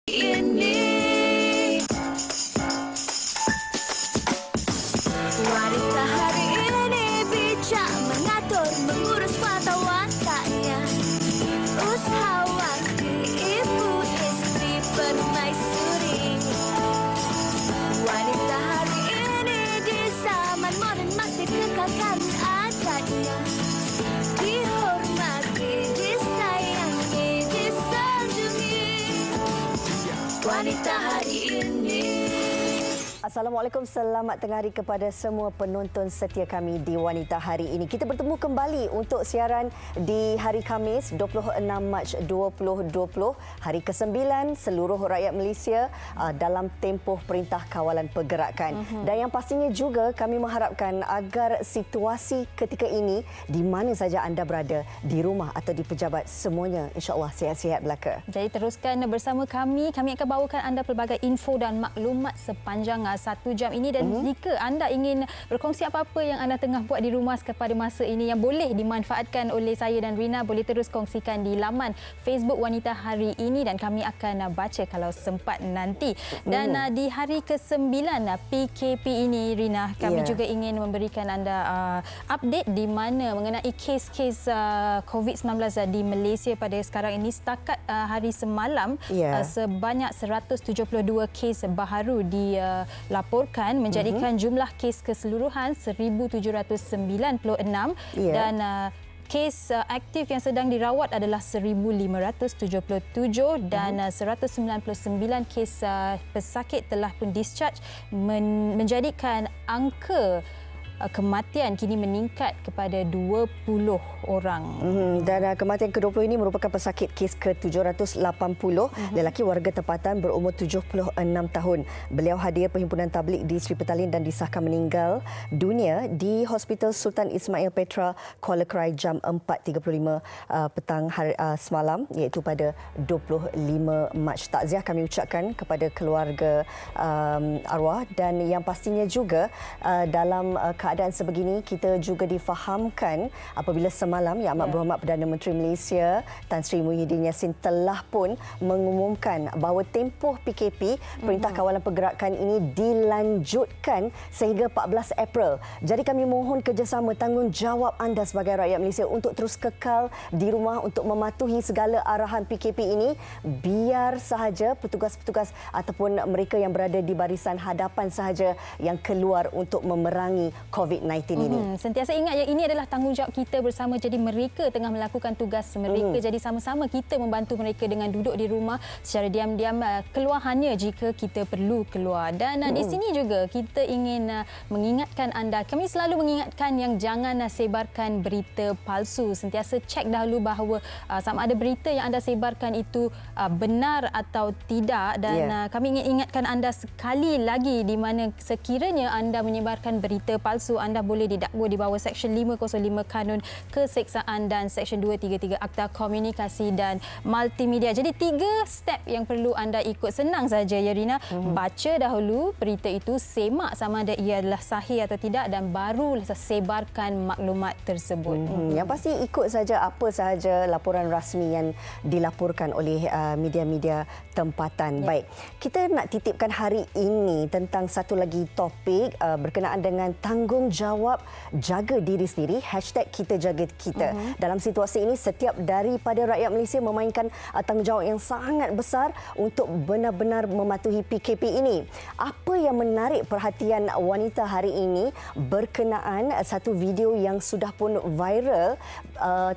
Ini wanita hari ini bijak mengatur, mengurus mata wataknya, usahawan, ibu, istri, permaisuri. Wanita hari ini di zaman modern masih kekalkan adatnya, dihormati, disayangi, disanjungi. Wanita hari ini. Assalamualaikum, selamat tengah hari kepada semua penonton setia kami di Wanita Hari ini. Kita bertemu kembali untuk siaran di hari Khamis 26 Mac 2020, hari ke-9 seluruh rakyat Malaysia dalam tempoh Perintah Kawalan Pergerakan. Dan yang pastinya juga kami mengharapkan agar situasi ketika ini di mana saja anda berada, di rumah atau di pejabat, semuanya insya-Allah sihat-sihat belaka. Jadi teruskan bersama kami akan bawakan anda pelbagai info dan maklumat sepanjang 1 jam ini, dan jika anda ingin berkongsi apa-apa yang anda tengah buat di rumah pada masa ini yang boleh dimanfaatkan oleh saya dan Rina, boleh terus kongsikan di laman Facebook Wanita Hari ini dan kami akan baca kalau sempat nanti. Dan di hari ke-9 PKP ini, Rina, kami juga ingin memberikan anda update di mana mengenai kes-kes COVID-19 di Malaysia pada sekarang ini. Setakat hari semalam sebanyak 172 kes baharu dilaporkan, menjadikan jumlah kes keseluruhan 1,796 dan kes aktif yang sedang dirawat adalah 1,577 dan 199 kes pesakit telah pun discharge, menjadikan angka kematian kini meningkat kepada 20 orang. Dan kematian ke-20 ini merupakan pesakit kes ke-780, lelaki warga tempatan berumur 76 tahun. Beliau hadir Perhimpunan Tabligh di Sri Petaling dan disahkan meninggal dunia di Hospital Sultan Ismail Petra, Kuala Krai jam 4.35 petang semalam, iaitu pada 25 Mac. Takziah kami ucapkan kepada keluarga arwah, dan yang pastinya juga dalam keadaan sebegini kita juga difahamkan apabila semalam Yang Amat Berhormat Perdana Menteri Malaysia Tan Sri Muhyiddin Yassin telah pun mengumumkan bahawa tempoh PKP Perintah Kawalan Pergerakan ini dilanjutkan sehingga 14 April. Jadi kami mohon kerjasama, tanggungjawab anda sebagai rakyat Malaysia untuk terus kekal di rumah untuk mematuhi segala arahan PKP ini, biar sahaja petugas-petugas ataupun mereka yang berada di barisan hadapan sahaja yang keluar untuk memerangi COVID-19 ini. Sentiasa ingat yang ini adalah tanggungjawab kita bersama. Jadi mereka tengah melakukan tugas mereka. Jadi sama-sama kita membantu mereka dengan duduk di rumah secara diam-diam, keluar hanya jika kita perlu keluar. Dan di sini juga kita ingin mengingatkan anda, kami selalu mengingatkan yang jangan sebarkan berita palsu. Sentiasa cek dahulu bahawa sama ada berita yang anda sebarkan itu benar atau tidak. Dan kami ingin ingatkan anda sekali lagi, di mana sekiranya anda menyebarkan berita palsu, anda boleh didakwa di bawah Seksyen 505 Kanun Keseksaan dan Seksyen 233 Akta Komunikasi dan Multimedia. Jadi 3 step yang perlu anda ikut. Senang saja ya Rina. Baca dahulu berita itu, semak sama ada ia adalah sahih atau tidak, dan baru sebarkan maklumat tersebut. Yang pasti ikut saja apa sahaja laporan rasmi yang dilaporkan oleh media-media tempatan. Baik, kita nak titipkan hari ini tentang satu lagi topik berkenaan dengan tanggungjawab jaga diri sendiri, #KitaJagaKita. Dalam situasi ini, setiap daripada rakyat Malaysia memainkan tanggungjawab yang sangat besar untuk benar-benar mematuhi PKP ini. Apa yang menarik perhatian wanita hari ini berkenaan satu video yang sudah pun viral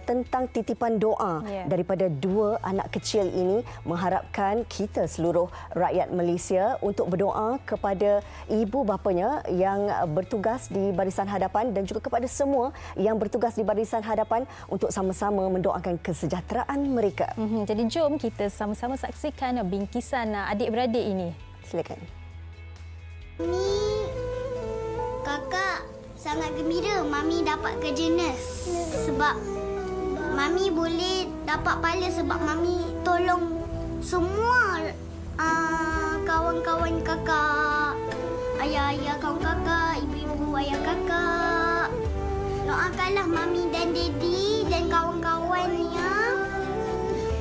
tentang titipan doa daripada 2 anak kecil ini, mengharapkan kita seluruh rakyat Malaysia untuk berdoa kepada ibu bapanya yang bertugas di barisan hadapan dan juga kepada semua yang bertugas di barisan hadapan untuk sama-sama mendoakan kesejahteraan mereka. Jadi jom kita sama-sama saksikan bingkisan adik-beradik ini. Silakan. Kakak sangat gembira Mami dapat kerja nurse sebab Mami boleh dapat pahala sebab Mami tolong semua kawan-kawan kakak, ayah-ayah kawan kakak, ibu-ibu ayah kakak. Doakanlah Mami dan Daddy dan kawan-kawannya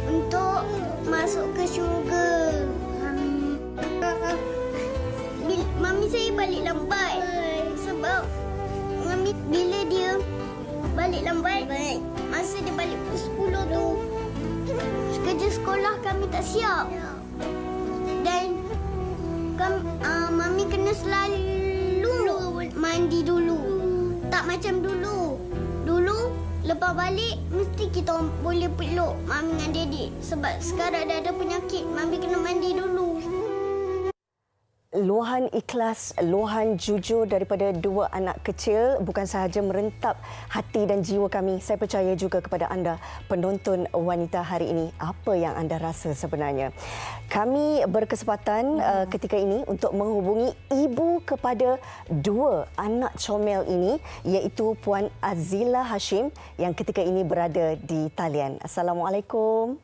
untuk masuk ke syurga. balik lambat. Sebab Mami bila dia balik lambat, masa dia balik pukul 10 tu, kerja sekolah kami tak siap. Dan Mami kena selalu mandi dulu. Tak macam dulu. Dulu lepas balik mesti kita orang boleh peluk Mami dengan Daddy. Sebab sekarang dah ada penyakit, Mami kena mandi dulu. Luahan ikhlas, luahan jujur daripada dua anak kecil bukan sahaja merentap hati dan jiwa kami. Saya percaya juga kepada anda, penonton wanita hari ini. Apa yang anda rasa sebenarnya? Kami berkesempatan ketika ini untuk menghubungi ibu kepada dua anak comel ini, iaitu Puan Azila Hashim yang ketika ini berada di talian. Assalamualaikum.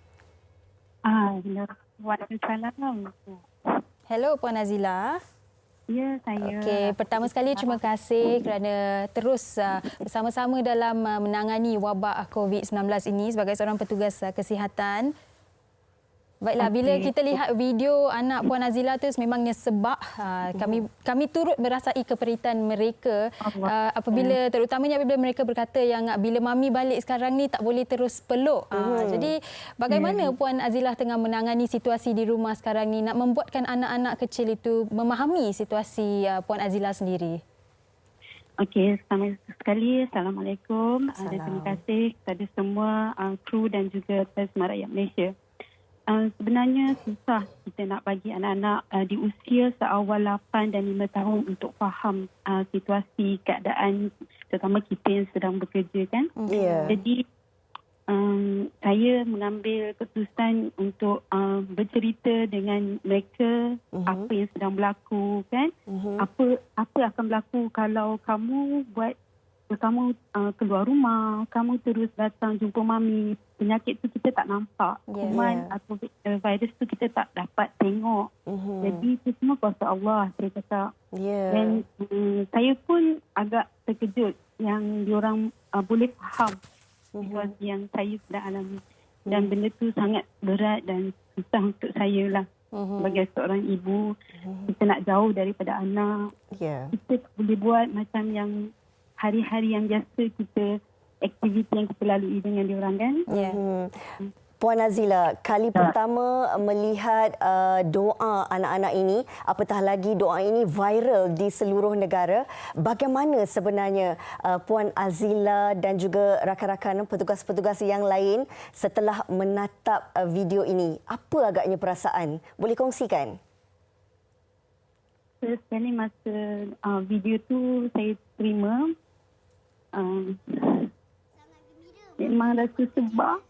Waalaikumsalam. Hello Puan Azila. Ya, saya. Okey, pertama sekali terima kasih kerana terus bersama-sama dalam menangani wabak COVID-19 ini sebagai seorang petugas kesihatan. Baiklah, bila kita lihat video anak Puan Azila tu memangnya sebab kami turut merasai keperitan mereka apabila terutamanya apabila mereka berkata yang bila mami balik sekarang ni tak boleh terus peluk. Jadi bagaimana Puan Azila tengah menangani situasi di rumah sekarang ni nak membuatkan anak-anak kecil itu memahami situasi Puan Azila sendiri? Okey, pertama sekali Assalamualaikum. Terima kasih kepada semua kru dan juga semua rakyat Malaysia. Sebenarnya susah kita nak bagi anak-anak di usia seawal 8 dan 5 tahun untuk faham situasi keadaan terutama kita yang sedang bekerja kan. Jadi saya mengambil keputusan untuk bercerita dengan mereka apa yang sedang berlaku kan. Apa akan berlaku kalau kamu keluar rumah, kamu terus datang jumpa mami. Penyakit tu kita tak nampak. Kuman atau virus tu kita tak dapat tengok. Jadi itu semua kuasa Allah, saya cakap. Dan saya pun agak terkejut yang diorang boleh faham situasi yang saya sedang alami. Dan benda tu sangat berat dan susah untuk saya lah. Sebagai seorang ibu, kita nak jauh daripada anak. Kita tak boleh buat macam yang hari-hari yang biasa kita, aktiviti yang kita lalui dengan diorang kan. Puan Azila, kali pertama melihat doa anak-anak ini, apatah lagi doa ini viral di seluruh negara. Bagaimana sebenarnya Puan Azila dan juga rakan-rakan petugas-petugas yang lain setelah menatap video ini? Apa agaknya perasaan? Boleh kongsikan? Sekali masa video tu saya terima, memang rasa sebab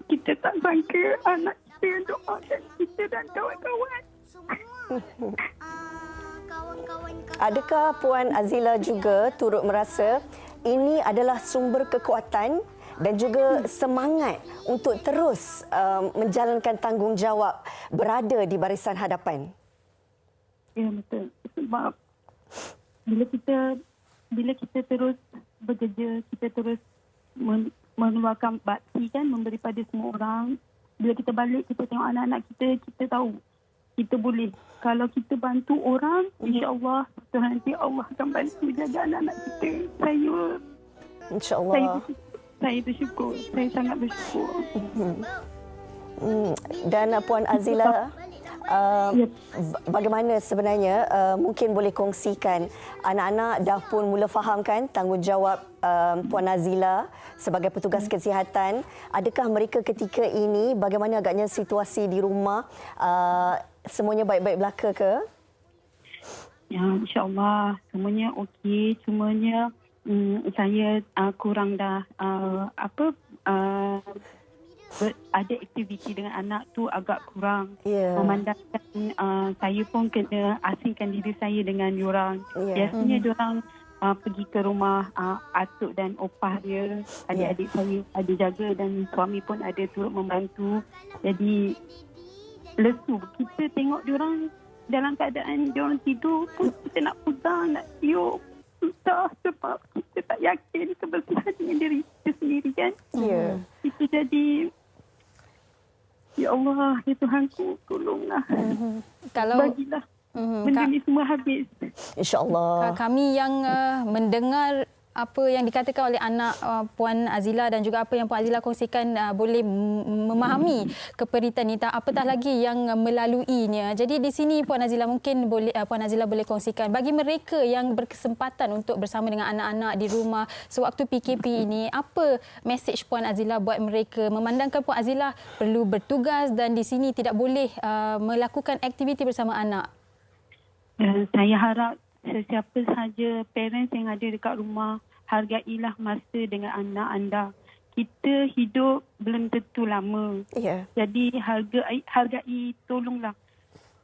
kita tak sangka anak kita yang doakan kita dan kawan-kawan. Adakah Puan Azila juga turut merasa ini adalah sumber kekuatan dan juga semangat untuk terus menjalankan tanggungjawab berada di barisan hadapan? Ya, betul. Sebab bila kita terus bekerja, kita terus mengeluarkan bakti kan, memberi pada semua orang. Bila kita balik, kita tengok anak-anak kita, kita tahu kita boleh. Kalau kita bantu orang, insya-Allah nanti Allah akan bantu jaga anak-anak kita. Insya-Allah. Saya bersyukur. Saya sangat bersyukur. Dan Puan Azila, bagaimana sebenarnya mungkin boleh kongsikan, anak-anak dah pun mula faham kan tanggungjawab Puan Azila sebagai petugas kesihatan. Adakah mereka ketika ini, bagaimana agaknya situasi di rumah, semuanya baik-baik belaka ke? Ya, insya-Allah semuanya okey. Cumanya saya kurang dah ada aktiviti dengan anak tu agak kurang. Memandangkan saya pun kena asingkan diri saya dengan diorang. Biasanya diorang pergi ke rumah atuk dan opah dia, adik-adik saya ada jaga dan suami pun ada turut membantu. Jadi lesu kita tengok diorang dalam keadaan diorang tidur pun kita nak pegang, nak tiup. Susah sebab kita tak yakin kebersihan dengan diri kita sendiri kan. Itu jadi, ya Allah, ya Tuhanku, tolonglah. Kalau bagilah benda ni semua habis. InsyaAllah. Kami yang mendengar apa yang dikatakan oleh anak Puan Azila dan juga apa yang Puan Azila kongsikan boleh memahami keperitan ini, apatah lagi yang melaluinya. Jadi di sini Puan Azila mungkin Puan Azila boleh kongsikan bagi mereka yang berkesempatan untuk bersama dengan anak-anak di rumah sewaktu PKP ini, apa mesej Puan Azila buat mereka, memandangkan Puan Azila perlu bertugas dan di sini tidak boleh melakukan aktiviti bersama anak. Saya harap sesiapa sahaja parents yang ada dekat rumah, hargailah masa dengan anak anda. Kita hidup belum tentu lama. Ya. Jadi hargai, tolonglah.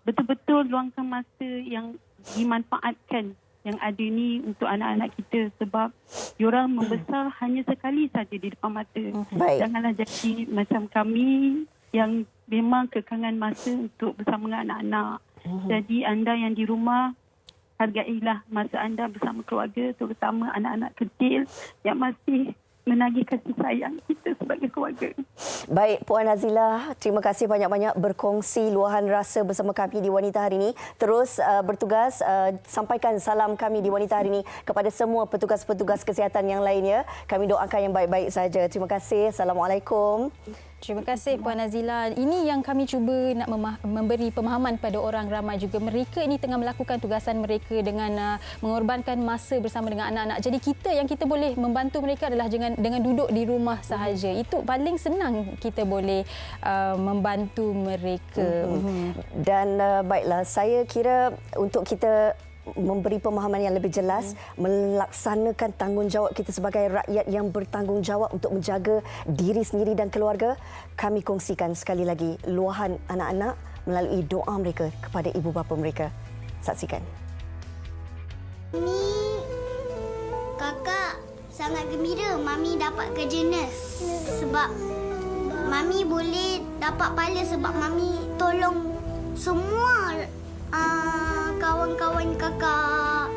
Betul-betul luangkan masa yang dimanfaatkan yang ada ni untuk anak-anak kita, sebab diorang membesar hanya sekali saja di depan mata. Baik. Janganlah jadi macam kami yang memang kekangan masa untuk bersama dengan anak-anak. Jadi anda yang di rumah, hargailah masa anda bersama keluarga, terutama anak-anak kecil yang masih menagih kasih sayang kita sebagai keluarga. Baik, Puan Azila, terima kasih banyak-banyak berkongsi luahan rasa bersama kami di Wanita Hari ini. Terus bertugas, sampaikan salam kami di Wanita Hari ini kepada semua petugas-petugas kesihatan yang lainnya. Kami doakan yang baik-baik saja. Terima kasih. Assalamualaikum. Terima kasih Puan Azila. Ini yang kami cuba nak memberi pemahaman pada orang ramai juga. Mereka ini tengah melakukan tugasan mereka dengan mengorbankan masa bersama dengan anak-anak. Jadi kita boleh membantu mereka adalah dengan duduk di rumah sahaja. Itu paling senang kita boleh membantu mereka. Dan baiklah, saya kira untuk kita memberi pemahaman yang lebih jelas, melaksanakan tanggungjawab kita sebagai rakyat yang bertanggungjawab untuk menjaga diri sendiri dan keluarga, kami kongsikan sekali lagi luahan anak-anak melalui doa mereka kepada ibu bapa mereka. Saksikan. Ni kakak sangat gembira Mami dapat kerja nurse. Sebab Mami boleh dapat pahala sebab Mami tolong semua kawan-kawan kakak,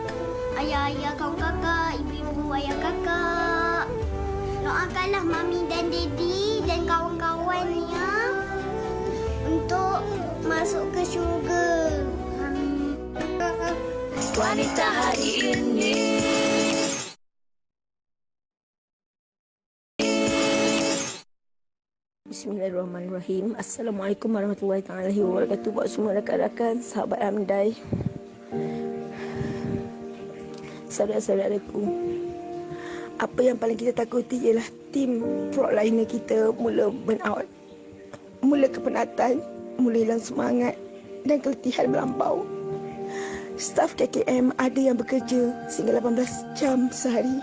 ayah-ayah kawan kakak, ibu-ibu ayah kakak. Doakanlah Mami dan Daddy dan kawan-kawannya untuk masuk ke syurga. Amin. Wanita hari ini. Bismillahirrahmanirrahim. Assalamualaikum warahmatullahi wabarakatuh. Buat semua rakan-rakan, sahabat Amdai, saudara-saudaraku. Apa yang paling kita takuti ialah tim frontliner kita mula burn out, mula kepenatan, mula hilang semangat dan keletihan melampau. Staf KKM ada yang bekerja sehingga 18 jam sehari.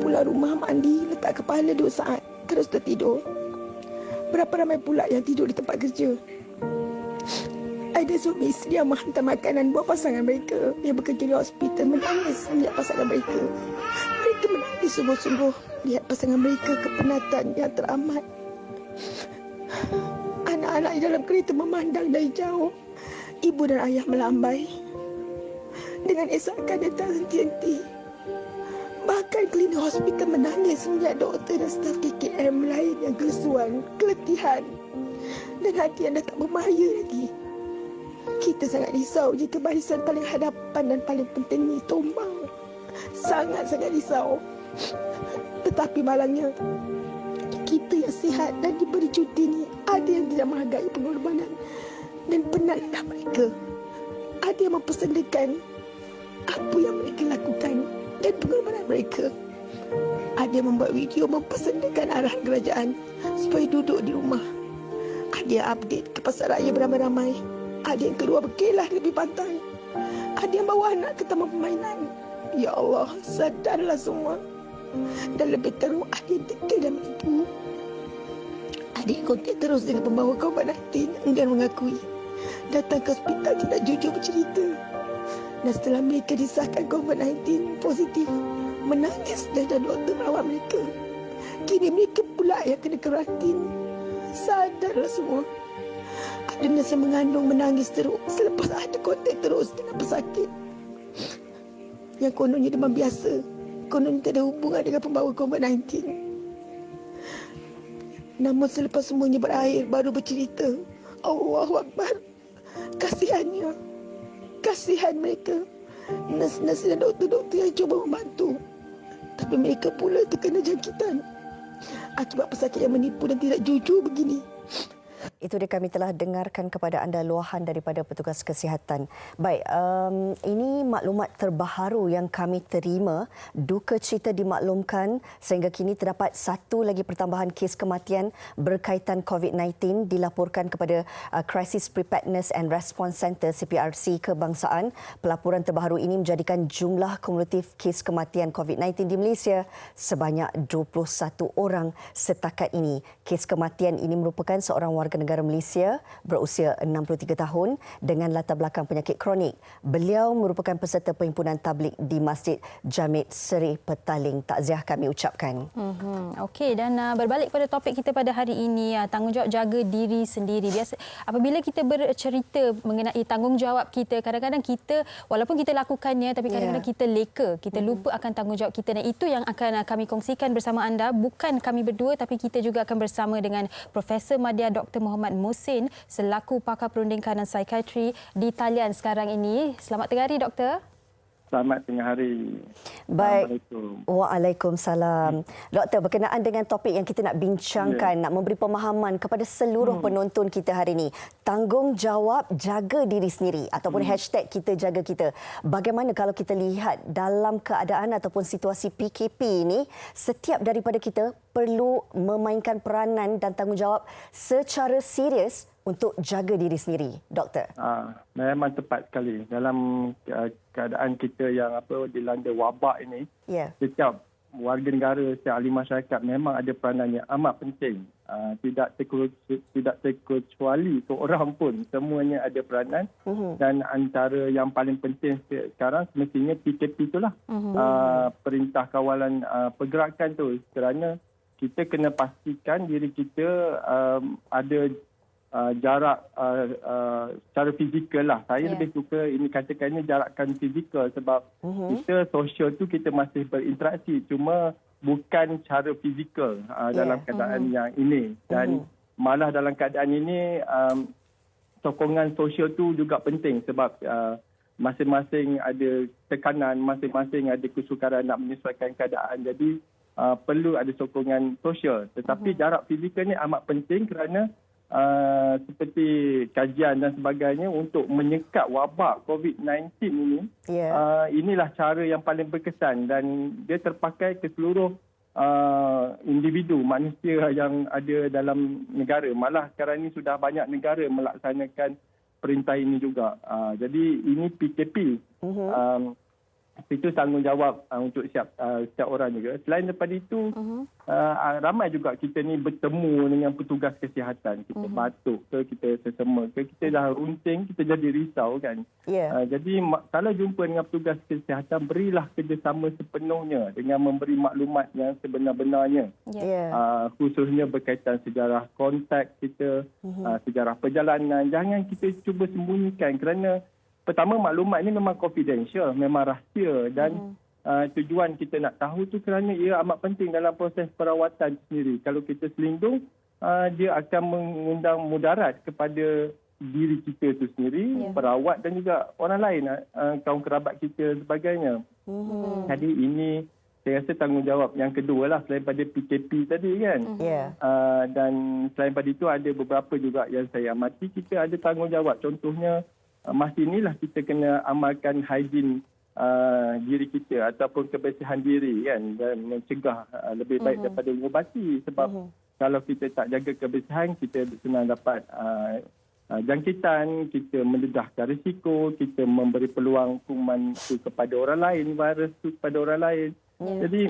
Pulang rumah, mandi, letak kepala 2 saat, terus tertidur. Berapa ramai pula yang tidur di tempat kerja. Ada suami isteri yang menghantar makanan buat pasangan mereka yang bekerja di hospital, menangis melihat pasangan mereka. Mereka menangis sungguh-sungguh lihat pasangan mereka kepenatan yang teramat. Anak-anak di dalam kereta memandang dari jauh. Ibu dan ayah melambai dengan esakan dia tak henti-henti. Bahkan klinik hospital menangis melihat doktor dan staf KKM lain yang kesuan, keletihan dan hati yang dah tak berbahaya lagi. Kita sangat risau jika barisan paling hadapan dan paling penting ni tumbang. Sangat-sangat risau. Tetapi malangnya, kita yang sihat dan diberi cuti ni ada yang tidak menghargai pengorbanan dan penatlah mereka. Ada yang mempersendakan apa yang mereka lakukan dan pengorbanan mereka. Ada yang membuat video mempersendakan arahan kerajaan supaya duduk di rumah. Ada yang update ke pasar raya beramai-ramai. Ada yang keluar berkelah di tepi pantai. Ada yang bawa anak ke taman permainan. Ya Allah, sadarlah semua. Dan lebih teruk, ada yang tekan dan menipu. Ada yang kontak terus dengan pembawa COVID-19 enggan mengakui. Datang ke hospital tidak jujur bercerita. Dan setelah mereka disahkan COVID-19 positif, menangis dan doktor merawat mereka. Kini mereka pula yang kena karantin. Sadarlah semua. Ada nurse yang mengandung menangis teruk selepas ada kontak terus dengan pesakit yang kononnya demam biasa, kononnya tak ada hubungan dengan pembawa COVID-19. Namun selepas semuanya berakhir, baru bercerita. Allahu Akbar. Kasihannya. kasihan mereka. Nurse-nurse dan doktor-doktor yang cuba membantu. Tapi mereka pula terkena jangkitan. Akibat pesakit yang menipu dan tidak jujur begini. Itu dia, kami telah dengarkan kepada anda luahan daripada petugas kesihatan. Baik, ini maklumat terbaru yang kami terima. Duka cita dimaklumkan sehingga kini terdapat satu lagi pertambahan kes kematian berkaitan COVID-19 dilaporkan kepada Crisis Preparedness and Response Centre CPRC Kebangsaan. Pelaporan terbaru ini menjadikan jumlah kumulatif kes kematian COVID-19 di Malaysia sebanyak 21 orang setakat ini. Kes kematian ini merupakan seorang warga negara Malaysia berusia 63 tahun dengan latar belakang penyakit kronik. Beliau merupakan peserta perhimpunan tabligh di Masjid Jamid Seri Petaling. Takziah kami ucapkan. Okey, dan berbalik pada topik kita pada hari ini, tanggungjawab jaga diri sendiri. Biasa apabila kita bercerita mengenai tanggungjawab kita, kadang-kadang kita walaupun kita lakukannya tapi kadang-kadang kita leka, kita lupa akan tanggungjawab kita, dan itu yang akan kami kongsikan bersama anda. Bukan kami berdua tapi kita juga akan bersama dengan Profesor Madya Dr. Muhammad Muhsin selaku pakar perundingan dan psikiatri di talian sekarang ini. Selamat tengah hari, Doktor. Selamat tengah hari. Baik. Waalaikumsalam. Doktor, berkenaan dengan topik yang kita nak bincangkan, nak memberi pemahaman kepada seluruh penonton kita hari ini. Tanggungjawab jaga diri sendiri ataupun hashtag kita jaga kita. Bagaimana kalau kita lihat dalam keadaan ataupun situasi PKP ini, setiap daripada kita perlu memainkan peranan dan tanggungjawab secara serius untuk jaga diri sendiri, Doktor. Memang tepat sekali. Dalam keadaan kita yang dilanda wabak ini, setiap warga negara, setiap ahli masyarakat memang ada peranan yang amat penting. Tidak terkecuali seorang pun, semuanya ada peranan. Dan antara yang paling penting sekarang semestinya PKP itulah. Perintah kawalan pergerakan tu, kerana kita kena pastikan diri kita ada jarak secara fizikal lah. Saya lebih suka ini katakannya jarakkan fizikal sebab kita sosial tu kita masih berinteraksi, cuma bukan cara fizikal dalam keadaan yang ini. Dan malah dalam keadaan ini sokongan sosial tu juga penting sebab masing-masing ada tekanan, masing-masing ada kesukaran nak menyesuaikan keadaan. Jadi perlu ada sokongan sosial. Tetapi jarak fizikal ni amat penting kerana seperti kajian dan sebagainya untuk menyekat wabak COVID-19 ini, inilah cara yang paling berkesan dan dia terpakai ke seluruh individu manusia yang ada dalam negara. Malah sekarang ini sudah banyak negara melaksanakan perintah ini juga. Jadi ini PKP. Itu tanggungjawab untuk setiap orang juga. Selain daripada itu, ramai juga kita ni bertemu dengan petugas kesihatan. Kita batuk ke, kita sesama ke, kita dah runting, kita jadi risau kan. Jadi kalau jumpa dengan petugas kesihatan, berilah kerjasama sepenuhnya dengan memberi maklumat yang sebenar-benarnya. Khususnya berkaitan sejarah kontak kita, sejarah perjalanan. Jangan kita cuba sembunyikan kerana pertama, maklumat ini memang confidential, memang rahsia dan tujuan kita nak tahu tu kerana ia amat penting dalam proses perawatan sendiri. Kalau kita selindung, dia akan mengundang mudarat kepada diri kita tu sendiri, perawat dan juga orang lain, kaum kerabat kita sebagainya. Jadi ini saya rasa tanggungjawab yang kedua lah selain pada PKP tadi kan. Dan selain pada itu ada beberapa juga yang saya amati, kita ada tanggungjawab. Contohnya, masih inilah kita kena amalkan higien diri kita ataupun kebersihan diri kan, dan mencegah lebih baik daripada mengubati. Sebab kalau kita tak jaga kebersihan, kita senang dapat jangkitan, kita mendedahkan risiko, kita memberi peluang kuman itu kepada orang lain, virus itu kepada orang lain. Jadi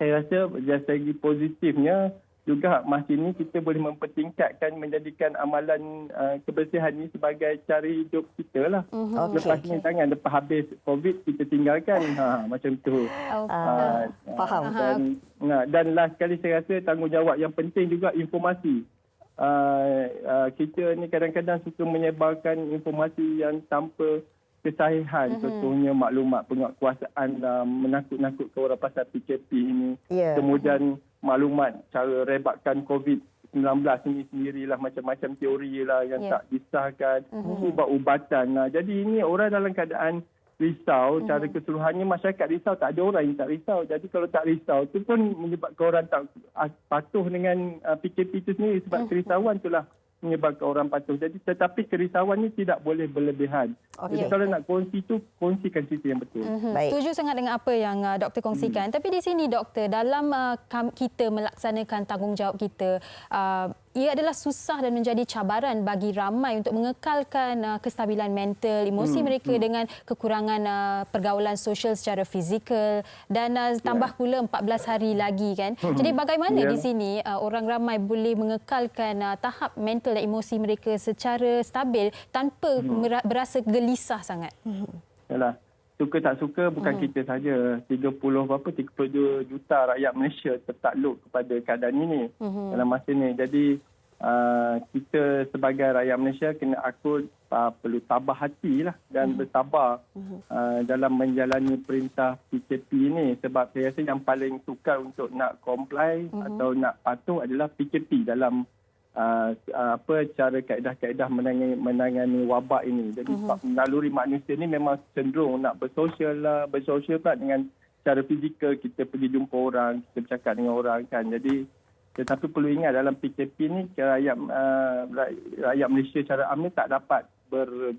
saya rasa dari segi positifnya juga masih ini kita boleh mempertingkatkan, menjadikan amalan kebersihan ini sebagai cara hidup kita lah. Lepas ni jangan lepas habis COVID kita tinggalkan. Macam tu. Faham. Dan last sekali saya rasa tanggungjawab yang penting juga informasi. Kita ni kadang-kadang suka menyebarkan informasi yang tanpa kesahihan. Contohnya maklumat penguatkuasaan menakut-nakutkan orang pasal PKP ini. Kemudian maklumat cara rebakkan COVID-19 COVID-19 ini sendirilah macam-macam teori lah yang tak disahkan. Ubat-ubatan lah. Jadi ini orang dalam keadaan risau. Cara keseluruhannya masyarakat risau. Tak ada orang yang tak risau. Jadi kalau tak risau tu pun menyebabkan orang tak patuh dengan PKP itu sendiri. Sebab kerisauan itulah menyebabkan orang patuh. Jadi tetapi kerisauan ni tidak boleh berlebihan. Jadi kalau nak kongsi tu, kongsikan cerita yang betul. Setuju sangat dengan apa yang doktor kongsikan. Tapi di sini doktor, dalam kita melaksanakan tanggungjawab kita, ia adalah susah dan menjadi cabaran bagi ramai untuk mengekalkan kestabilan mental, emosi mereka dengan kekurangan pergaulan sosial secara fizikal dan tambah pula 14 hari lagi kan. Jadi bagaimana di sini orang ramai boleh mengekalkan tahap mental dan emosi mereka secara stabil tanpa berasa gelisah sangat? Yalah. Suka tak suka bukan kita saja. 32 juta rakyat Malaysia tertakluk kepada keadaan ini dalam masa ini. Jadi kita sebagai rakyat Malaysia kena akut perlu tabah hatilah dan bersabar dalam menjalani perintah PKP ini. Sebab saya rasa yang paling sukar untuk nak comply atau nak patuh adalah PKP dalam cara kaedah-kaedah menangani wabak ini. Jadi sebab naluri manusia ni memang cenderung nak bersosial pula dengan cara fizikal. Kita pergi jumpa orang, kita bercakap dengan orang kan. Jadi tetapi perlu ingat dalam PKP ni rakyat Malaysia secara am ni tak dapat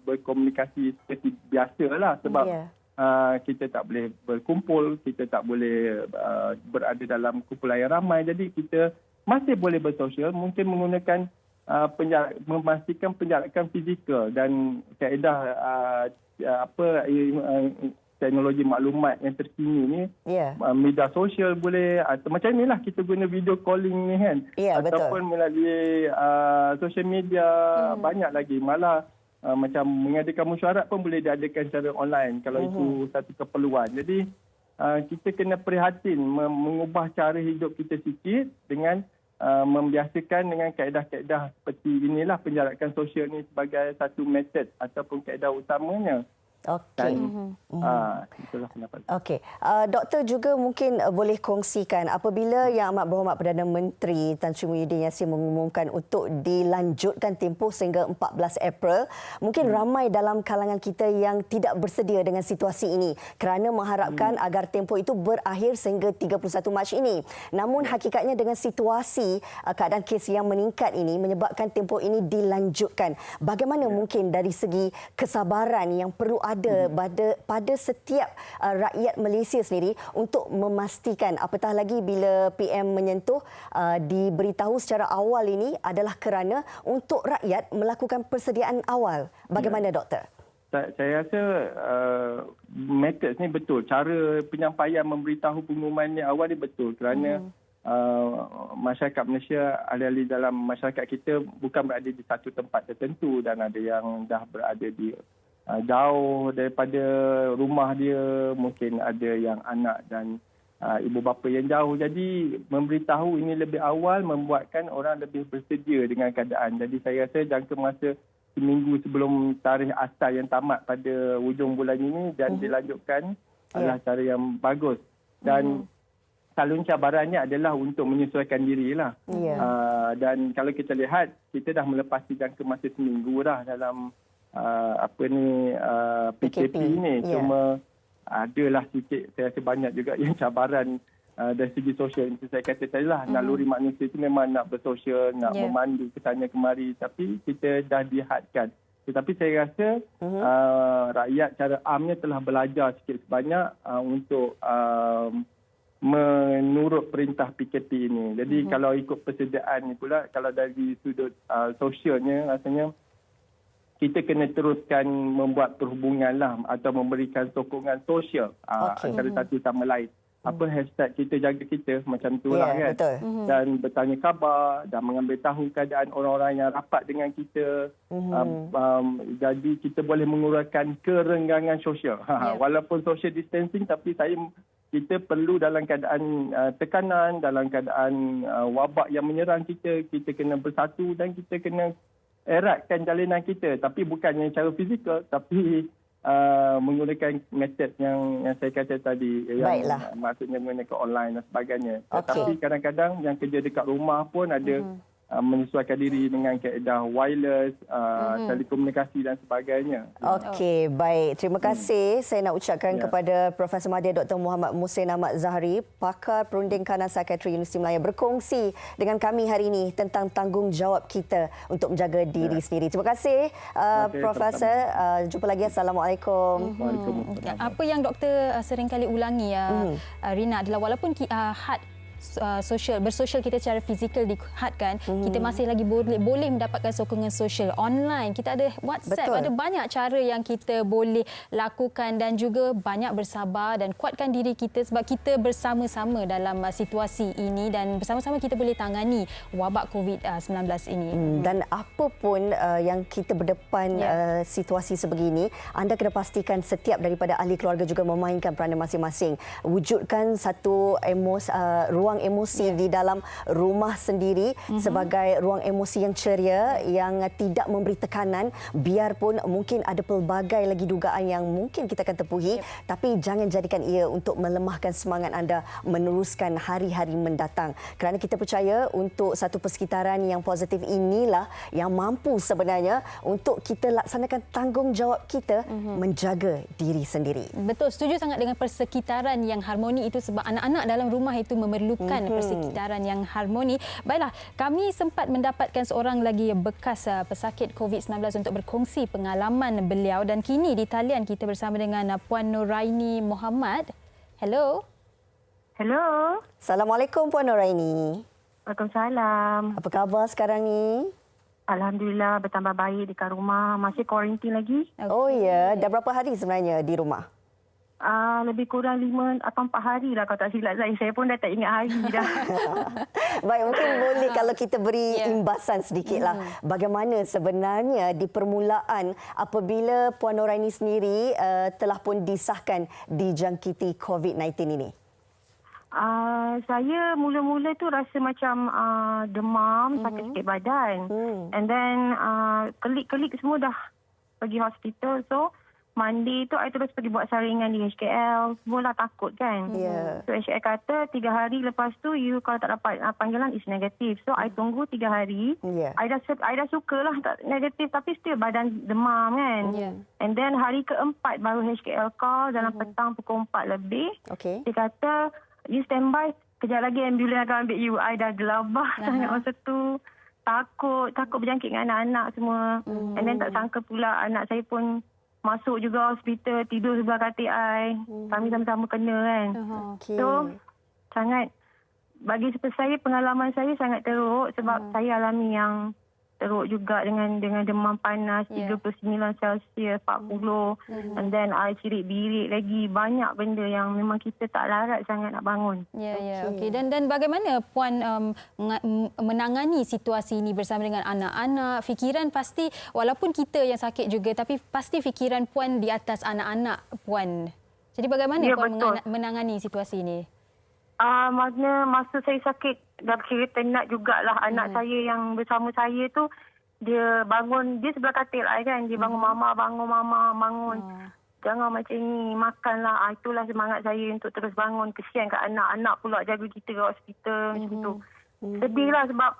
berkomunikasi seperti biasalah sebab kita tak boleh berkumpul, kita tak boleh berada dalam kumpulan yang ramai. Jadi kita masih boleh bersosial, mungkin menggunakan memastikan penjarakan fizikal dan kaedah teknologi maklumat yang terkini ni. Media sosial boleh, atau macam inilah kita guna video calling ni kan. Ataupun melalui social media, banyak lagi. Malah macam mengadakan mesyuarat pun boleh diadakan secara online kalau itu satu keperluan. Jadi kita kena prihatin mengubah cara hidup kita sikit dengan membiasakan dengan kaedah-kaedah seperti inilah penjarakan sosial ni sebagai satu metod ataupun kaedah utamanya. Okey. Itulah pendapat. Okey. Doktor juga mungkin boleh kongsikan apabila Yang Amat Berhormat Perdana Menteri Tan Sri Muhyiddin Yassin mengumumkan untuk dilanjutkan tempoh sehingga 14 April, mungkin ramai dalam kalangan kita yang tidak bersedia dengan situasi ini kerana mengharapkan agar tempoh itu berakhir sehingga 31 Mac ini. Namun hakikatnya dengan situasi keadaan kes yang meningkat ini menyebabkan tempoh ini dilanjutkan. Bagaimana mungkin dari segi kesabaran yang perlu ada pada setiap rakyat Malaysia sendiri untuk memastikan, apatah lagi bila PM menyentuh diberitahu secara awal ini adalah kerana untuk rakyat melakukan persediaan awal. Bagaimana doktor? Saya rasa metod ni betul. Cara penyampaian memberitahu pengumuman ni awal ni betul kerana masyarakat Malaysia, ahli-ahli dalam masyarakat kita bukan berada di satu tempat tertentu dan ada yang dah berada di jauh daripada rumah dia, mungkin ada yang anak dan ibu bapa yang jauh. Jadi memberitahu ini lebih awal membuatkan orang lebih bersedia dengan keadaan. Jadi saya rasa jangka masa seminggu sebelum tarikh asal yang tamat pada hujung bulan ini dan dilanjutkan adalah cara yang bagus. Dan selalu cabarannya adalah untuk menyesuaikan dirilah. Dan kalau kita lihat, kita dah melepasi jangka masa seminggu dah dalam PKP ni. Cuma adalah sikit, saya rasa banyak juga yang cabaran dari segi sosial. Macam saya kata tadi lah, naluri manusia itu memang nak bersosial, nak memandu ke sana kemari, tapi kita dah dihadkan. Tetapi saya rasa rakyat cara amnya telah belajar sikit sebanyak untuk menurut perintah PKP ini. Jadi kalau ikut persediaan ni pula, kalau dari sudut sosialnya, rasanya kita kena teruskan membuat perhubungan lah atau memberikan sokongan sosial antara satu sama lain. Hashtag kita jaga kita macam tu lah kan. Betul. Dan bertanya khabar dan mengambil tahu keadaan orang-orang yang rapat dengan kita. Jadi kita boleh mengurangkan kerenggangan sosial. Walaupun social distancing, tapi kita perlu dalam keadaan tekanan, dalam keadaan wabak yang menyerang kita kena bersatu dan kita kena eratkan jalinan kita, tapi bukannya secara fizikal, tapi menggunakan metod yang saya kata tadi, yang maksudnya menggunakan online dan sebagainya. Tapi kadang-kadang yang kerja dekat rumah pun ada menyesuaikan diri dengan kaedah wireless, telekomunikasi dan sebagainya. Okey, baik. Terima kasih. Saya nak ucapkan kepada Profesor Madya Dr. Muhammad Muhsin Ahmad Zahari, pakar perunding kanan Psikiatri Universiti Melaya, berkongsi dengan kami hari ini tentang tanggungjawab kita untuk menjaga diri sendiri. Terima kasih, Profesor. Jumpa lagi. Assalamualaikum. Waalaikumsalam. Apa yang doktor sering kali ulangi, Rina, adalah walaupun had bersosial kita secara fizikal dihadkan, kita masih lagi boleh mendapatkan sokongan sosial online. Kita ada WhatsApp, ada banyak cara yang kita boleh lakukan dan juga banyak bersabar dan kuatkan diri kita sebab kita bersama-sama dalam situasi ini dan bersama-sama kita boleh tangani wabak COVID-19 ini. Dan apa pun yang kita berdepan situasi sebegini, anda kena pastikan setiap daripada ahli keluarga juga memainkan peranan masing-masing. Wujudkan satu ruang emosi di dalam rumah sendiri sebagai ruang emosi yang ceria, yang tidak memberi tekanan, biarpun mungkin ada pelbagai lagi dugaan yang mungkin kita akan tepuhi, tapi jangan jadikan ia untuk melemahkan semangat anda meneruskan hari-hari mendatang. Kerana kita percaya untuk satu persekitaran yang positif inilah yang mampu sebenarnya untuk kita laksanakan tanggungjawab kita menjaga diri sendiri. Betul, setuju sangat dengan persekitaran yang harmoni itu sebab anak-anak dalam rumah itu memerlukan persekitaran yang harmoni. Baiklah, kami sempat mendapatkan seorang lagi bekas pesakit COVID-19 untuk berkongsi pengalaman beliau dan kini di talian kita bersama dengan Puan Nuraini Muhammad. Hello. Hello. Assalamualaikum Puan Nuraini. Waalaikumsalam. Apa khabar sekarang ni? Alhamdulillah bertambah baik dekat rumah. Masih kuarantin lagi. Oh ya, dah berapa hari sebenarnya di rumah? Lebih kurang 5 atau 4 hari lah kalau tak silap saya. Saya pun dah tak ingat hari dah. Baik, mungkin boleh kalau kita beri imbasan sedikitlah. Bagaimana sebenarnya di permulaan apabila Puan Nuraini sendiri telah pun disahkan dijangkiti COVID-19 ini? Saya mula-mula tu rasa macam demam, sakit sikit badan. And then kelik-kelik semua dah pergi hospital. So Monday tu I terus pergi buat saringan di HKL. Semualah takut kan. So HKL kata 3 hari lepas tu you kalau tak dapat panggilan is negatif. So I tunggu 3 hari. I dah sukalah tak negatif tapi still badan demam kan. And then hari keempat baru HKL call dalam petang pukul 4 lebih. Dia kata you standby, kejap lagi ambulans akan ambil you. I dah gelabah sangat masa tu. Takut berjangkit dengan anak-anak semua. And then tak sangka pula anak saya pun masuk juga hospital, tidur sebelah katil I. Kami sama-sama kena kan. So, sangat, bagi saya, pengalaman saya sangat teruk sebab saya alami yang teruk juga dengan demam panas 39 Celsius, 40. And then I cirit-birit lagi. Banyak benda yang memang kita tak larat sangat nak bangun. Okey. Dan bagaimana Puan menangani situasi ini bersama dengan anak-anak? Fikiran pasti, walaupun kita yang sakit juga, tapi pasti fikiran Puan di atas anak-anak Puan. Jadi bagaimana Puan menangani situasi ini? Maknanya masa saya sakit, dah kira tenat jugalah anak saya yang bersama saya tu, dia bangun, dia sebelah katil I kan, dia bangun mama, bangun. Jangan macam ni, makanlah. Itulah semangat saya untuk terus bangun. Kesian kat anak-anak pula jaga kita kat hospital macam tu. Sedih lah sebab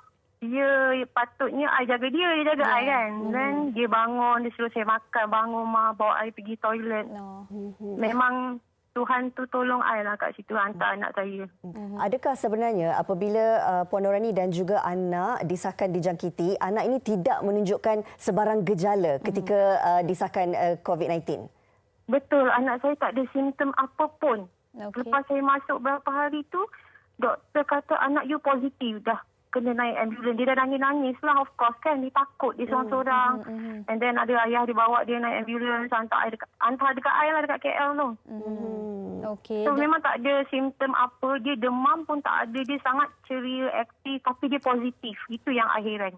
dia patutnya I jaga dia jaga I kan. Dan dia bangun, dia suruh saya makan, bangun bawa I pergi toilet. Memang Tuhan tu tolong I lah kat situ, hantar anak saya. Adakah sebenarnya apabila Puan Nuraini dan juga anak disahkan dijangkiti, anak ini tidak menunjukkan sebarang gejala ketika disahkan COVID-19? Betul, anak saya tak ada simptom apa pun. Lepas saya masuk berapa hari tu, doktor kata anak you positif dah. Kena naik ambulans. Dia dah nangis-nangis lah, of course kan. Dia takut, dia seorang-seorang. And then ada ayah dia bawa dia naik ambulans, hantar dekat I lah, dekat KL tu. So memang tak ada simptom apa. Dia demam pun tak ada. Dia sangat ceria, aktif, tapi dia positif. Itu yang akhiran.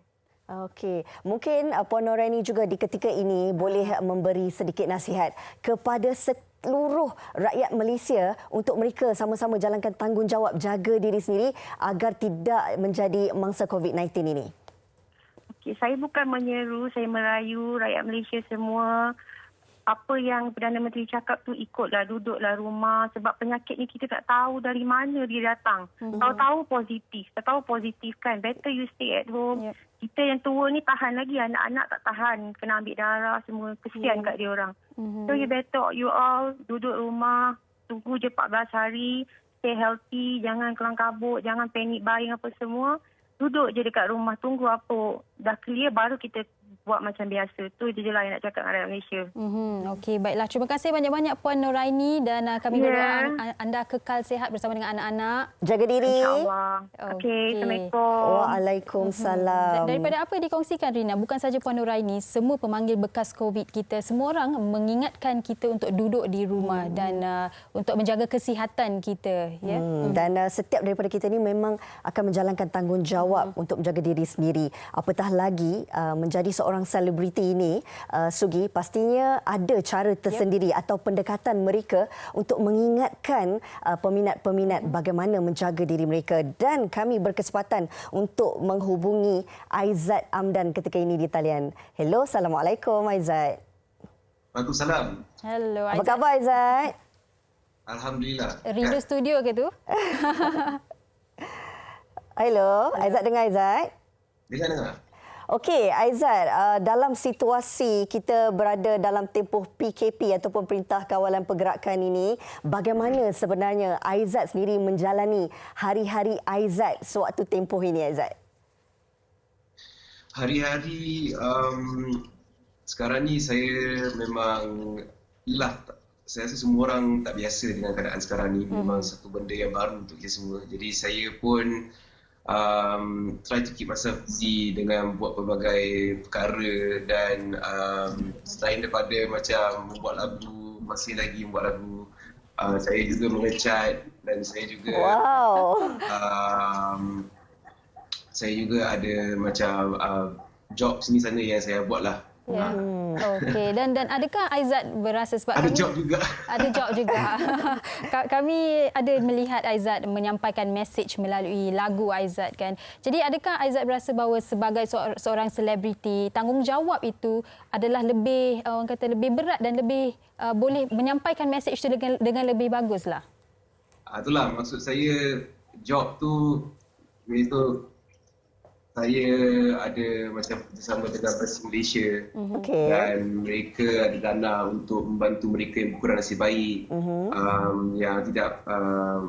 Okey, mungkin Puan Nuraini juga di ketika ini boleh memberi sedikit nasihat kepada seluruh rakyat Malaysia untuk mereka sama-sama jalankan tanggungjawab jaga diri sendiri agar tidak menjadi mangsa COVID-19 ini. Okey, saya bukan menyeru, saya merayu rakyat Malaysia semua apa yang Perdana Menteri cakap tu ikutlah, duduklah rumah sebab penyakit ni kita tak tahu dari mana dia datang. Tahu-tahu positif kan, better you stay at home. Kita yang tua ni tahan lagi, anak-anak tak tahan, kena ambil darah semua, kesian kat dia orang. So you better you all duduk rumah, tunggu je 14 hari, stay healthy, jangan kelang kabut, jangan panic buying apa semua. Duduk je dekat rumah, tunggu apa dah clear baru kita buat macam biasa. Tu je lah yang nak cakap dengan rakyat Malaysia. Okey, baiklah. Terima kasih banyak-banyak Puan Nuraini dan kami berdoa anda kekal sihat bersama dengan anak-anak. Jaga diri. InsyaAllah. Okey, Assalamualaikum. Waalaikumsalam. Daripada apa yang dikongsikan Rina, bukan saja Puan Nuraini, semua pemanggil bekas COVID kita, semua orang mengingatkan kita untuk duduk di rumah dan untuk menjaga kesihatan kita. Ya? Dan setiap daripada kita ni memang akan menjalankan tanggungjawab untuk menjaga diri sendiri. Apatah lagi menjadi seorang selebriti ini, Sugi, pastinya ada cara tersendiri atau pendekatan mereka untuk mengingatkan peminat-peminat bagaimana menjaga diri mereka. Dan kami berkesempatan untuk menghubungi Aizat Amdan ketika ini di talian. Hello, Assalamualaikum Aizat. Waalaikumsalam. Hello Aizat. Apa khabar Aizat? Alhamdulillah. Rindu studio ke tu? Hello, Aizat dengar Aizat? Dengar. Okey, Aizat, dalam situasi kita berada dalam tempoh PKP ataupun Perintah Kawalan Pergerakan ini, bagaimana sebenarnya Aizat sendiri menjalani hari-hari Aizat sewaktu tempoh ini, Aizat? Hari-hari sekarang ni saya memang saya rasa semua orang tak biasa dengan keadaan sekarang ni. Memang satu benda yang baru untuk kita semua. Jadi saya pun try to keep myself busy dengan buat pelbagai perkara dan selain daripada macam membuat lagu, masih lagi membuat lagu, saya juga mengecat dan saya juga saya juga ada macam job sini sana yang saya buat lah. Ya. Okey, dan adakah Aizat berasa sebab ada job juga. Ada job juga. Kami ada melihat Aizat menyampaikan mesej melalui lagu Aizat kan. Jadi adakah Aizat berasa bahawa sebagai seorang selebriti, tanggungjawab itu adalah lebih orang kata lebih berat dan lebih boleh menyampaikan mesej itu dengan lebih baguslah. Itulah maksud saya, job tu itu saya ada macam bersama dengan Presiden Malaysia dan mereka ada dana untuk membantu mereka yang berkurang nasib baik, yang tidak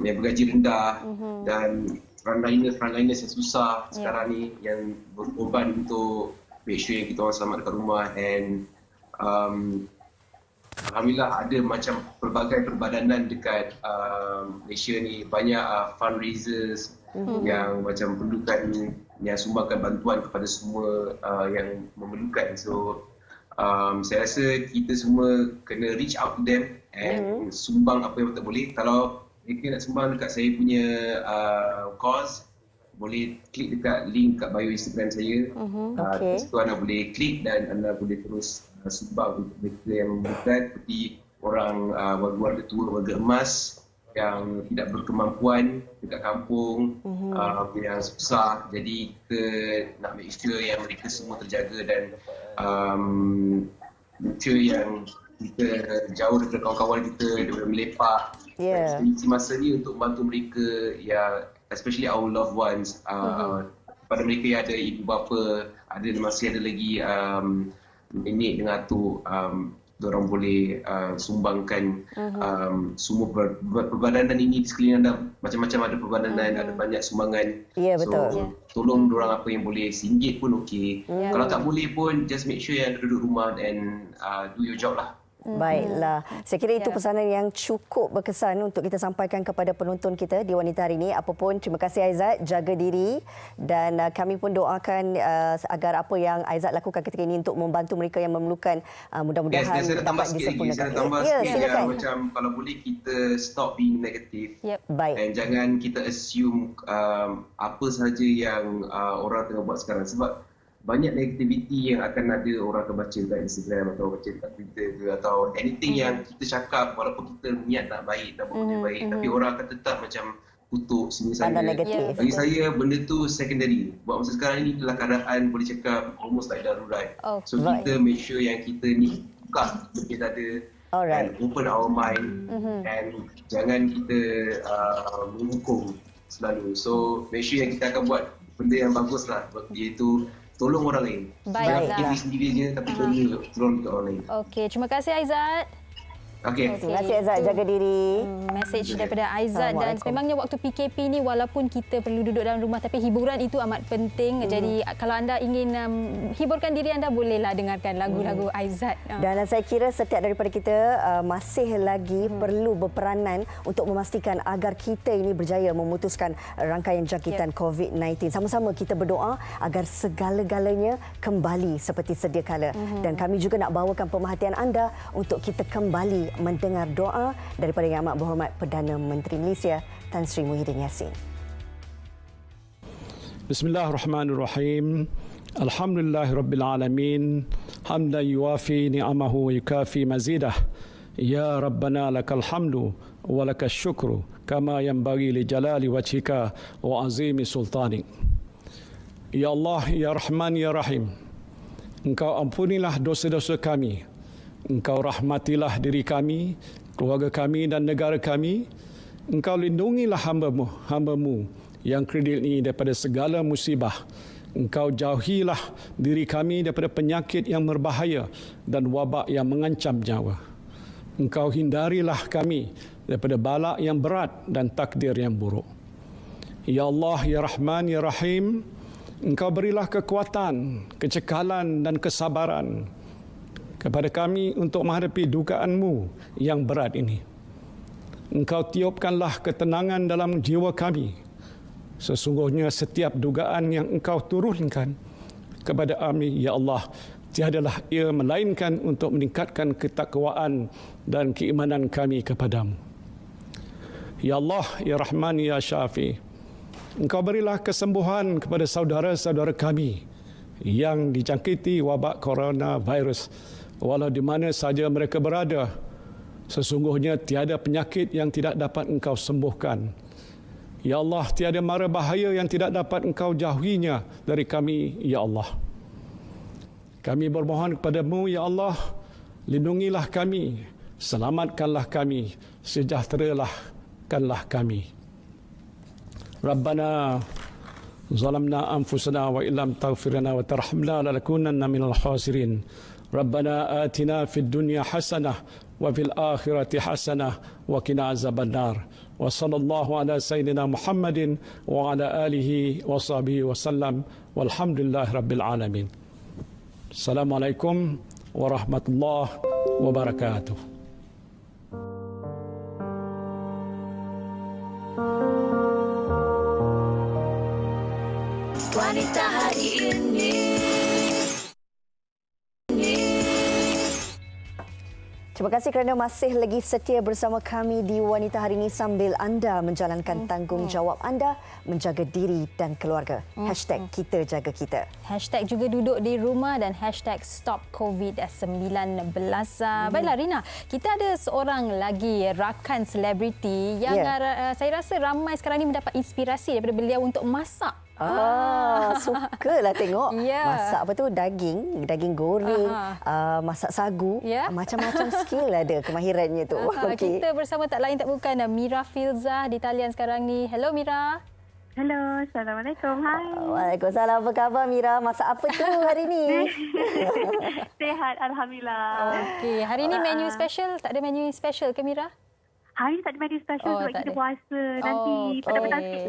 yang bergaji rendah dan frontliners yang susah sekarang ni yang berkorban untuk make sure yang kita orang selamat dekat rumah. And alhamdulillah ada macam pelbagai perbadanan dekat Malaysia ni, banyak fundraisers yang macam perlukan, yang sumbangkan bantuan kepada semua yang memerlukan. So saya rasa kita semua kena reach out to them and sumbang apa yang kita boleh. Kalau mereka nak sumbang dekat saya punya cause, boleh klik dekat link kat bio Instagram saya. Di situ anda boleh klik dan anda boleh terus sumbang untuk mereka yang memerlukan, seperti orang warga tua, warga emas yang tidak berkemampuan dekat kampung, yang susah. Jadi kita nak make sure yang mereka semua terjaga dan make sure yang kita jauh daripada kawan-kawan kita daripada melepak. Isi masa ni untuk membantu mereka, yang especially our loved ones, kepada mereka yang ada ibu bapa, masih ada lagi nenek dengan atuk, diorang boleh sumbangkan semua perbadanan ini di sekeliling anda. Macam-macam ada perbadanan, ada banyak sumbangan. Betul. Tolong diorang apa yang boleh, RM1 pun okey. Kalau tak boleh pun, just make sure yang duduk rumah and do your job lah. Baiklah. Saya kira itu pesanan yang cukup berkesan untuk kita sampaikan kepada penonton kita di Wanita Hari ini. Apapun, terima kasih Aizat, jaga diri dan kami pun doakan agar apa yang Aizat lakukan ketika ini untuk membantu mereka yang memerlukan, mudah-mudahan dapat disempurnakan. Saya tambah sikit macam kalau boleh kita stop being negative. Baik. Dan jangan kita assume apa sahaja yang orang tengah buat sekarang, sebab banyak negativity yang akan ada orang akan baca kat Instagram atau baca kat Twitter ke, atau anything yang kita cakap, walaupun kita niat nak baik, nak buat benda baik, tapi orang akan tetap macam kutuk sini sana. Bagi saya benda tu secondary. Buat masa sekarang ini dalam keadaan boleh cakap almost like darurat. So kita make sure yang kita ni buka lebih dada Alright. and open our mind and jangan kita menghukum selalu. So make sure yang kita akan buat benda yang bagus lah, iaitu tolong orang lain. Baiklah. Jangan diri sendiri je tapi tolong orang lain. Okey, terima kasih Aizat. Okey. Terima kasih Aizat, jaga diri. Mesej daripada Aizat. Dan memangnya waktu PKP ni walaupun kita perlu duduk dalam rumah tapi hiburan itu amat penting. Jadi kalau anda ingin hiburkan diri anda, bolehlah dengarkan lagu-lagu Aizat. Dan saya kira setiap daripada kita masih lagi perlu berperanan untuk memastikan agar kita ini berjaya memutuskan rangkaian jangkitan COVID-19. Sama-sama kita berdoa agar segala-galanya kembali seperti sedia kala. Dan kami juga nak bawakan pemerhatian anda untuk kita kembali mendengar doa daripada Yang Amat Berhormat Perdana Menteri Malaysia Tan Sri Muhyiddin Yassin. Bismillahirrahmanirrahim. Alhamdulillahirabbil alamin. Hamdan yuwafi ni'amahu wa yukafi mazidah. Ya Rabbana lakal hamdu wa lakas syukru kama yanbaghi li jalali wajhika wa azimi sultanik. Ya Allah, ya Rahman, ya Rahim. Engkau ampunilah dosa-dosa kami. Engkau rahmatilah diri kami, keluarga kami dan negara kami. Engkau lindungilah hamba-Mu yang kredit ini daripada segala musibah. Engkau jauhilah diri kami daripada penyakit yang berbahaya dan wabak yang mengancam nyawa. Engkau hindarilah kami daripada bala yang berat dan takdir yang buruk. Ya Allah, ya Rahman, ya Rahim, Engkau berilah kekuatan, kecekalan dan kesabaran kepada kami untuk menghadapi dugaan-Mu yang berat ini. Engkau tiupkanlah ketenangan dalam jiwa kami. Sesungguhnya setiap dugaan yang Engkau turunkan kepada kami, ya Allah, tiadalah ia melainkan untuk meningkatkan ketakwaan dan keimanan kami kepadamu. Ya Allah, ya Rahman, ya Syafi, Engkau berilah kesembuhan kepada saudara-saudara kami yang dijangkiti wabak coronavirus, walau di mana saja mereka berada. Sesungguhnya tiada penyakit yang tidak dapat Engkau sembuhkan. Ya Allah, tiada mara bahaya yang tidak dapat Engkau jauhinya dari kami, ya Allah. Kami bermohon kepadamu, ya Allah, lindungilah kami, selamatkanlah kami, sejahterakanlah kami. Rabbana zalamna anfusana wa illam taghfir lana wa tarhamna lanakunanna minal khasirin. Rabbana atina fid dunya hasanah wa fil akhirati hasanah wa qina azabannar. Wa sallallahu ala sayyidina Muhammadin wa ala alihi wa sahbihi wa sallam walhamdulillahi rabbil alamin. Assalamualaikum warahmatullahi wabarakatuh. Wanita hari ini. Terima kasih kerana masih lagi setia bersama kami di Wanita Hari ini sambil anda menjalankan tanggungjawab anda menjaga diri dan keluarga. Hashtag kita jaga kita. Hashtag juga duduk di rumah dan hashtag stop COVID-19. Baiklah Rina, kita ada seorang lagi rakan selebriti yang saya rasa ramai sekarang ini mendapat inspirasi daripada beliau untuk masak. Sukalah tengok. Masak apa tu, daging goreng, masak sagu, macam-macam skill ada kemahirannya tu. Kita bersama tak lain tak bukan Mira Filzah di talian sekarang ni. Hello Mira. Hello, Assalamualaikum. Hai. Waalaikumsalam. Apa khabar Mira? Masak apa tu hari ni? Sihat, alhamdulillah. Okey, hari ni menu special, tak ada menu special ke Mira? Hari ni tak ada menu special sebab kita puasa nanti petang-petang sikit.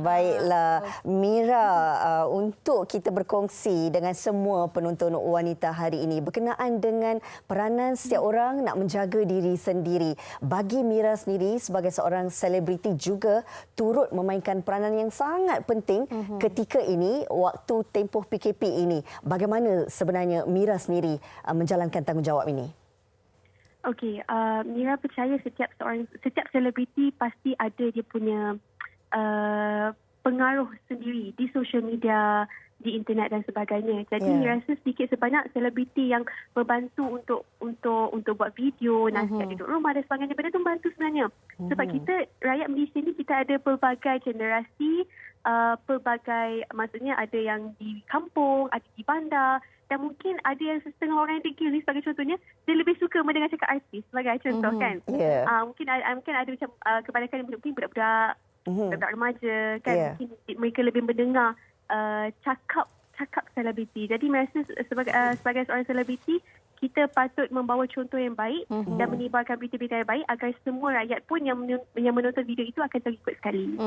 Baiklah. Mira, untuk kita berkongsi dengan semua penonton wanita hari ini berkenaan dengan peranan setiap orang nak menjaga diri sendiri. Bagi Mira sendiri sebagai seorang selebriti juga turut memainkan peranan yang sangat penting ketika ini, waktu tempoh PKP ini. Bagaimana sebenarnya Mira sendiri menjalankan tanggungjawab ini? Okey, Mira percaya setiap selebriti pasti ada dia punya pengaruh sendiri di social media, di internet dan sebagainya. Jadi rasa sedikit sebanyak selebriti yang membantu untuk buat video, nasihat duduk rumah dan sebagainya. Benda tu membantu sebenarnya. Sebab kita rakyat Malaysia ni kita ada pelbagai generasi, pelbagai, maksudnya ada yang di kampung, ada di bandar, dan mungkin ada yang setengah orang yang degil ni sebagai contohnya, dia lebih suka mendengar cakap artis sebagai contoh kan. Mungkin ada macam kebanyakan mungkin budak-budak, budak-budak remaja kan, mungkin mereka lebih mendengar cakap selebriti. Jadi merasa sebagai seorang selebriti, kita patut membawa contoh yang baik dan menyebarkan berita-berita yang baik agar semua rakyat pun yang menonton video itu akan terikut sekali.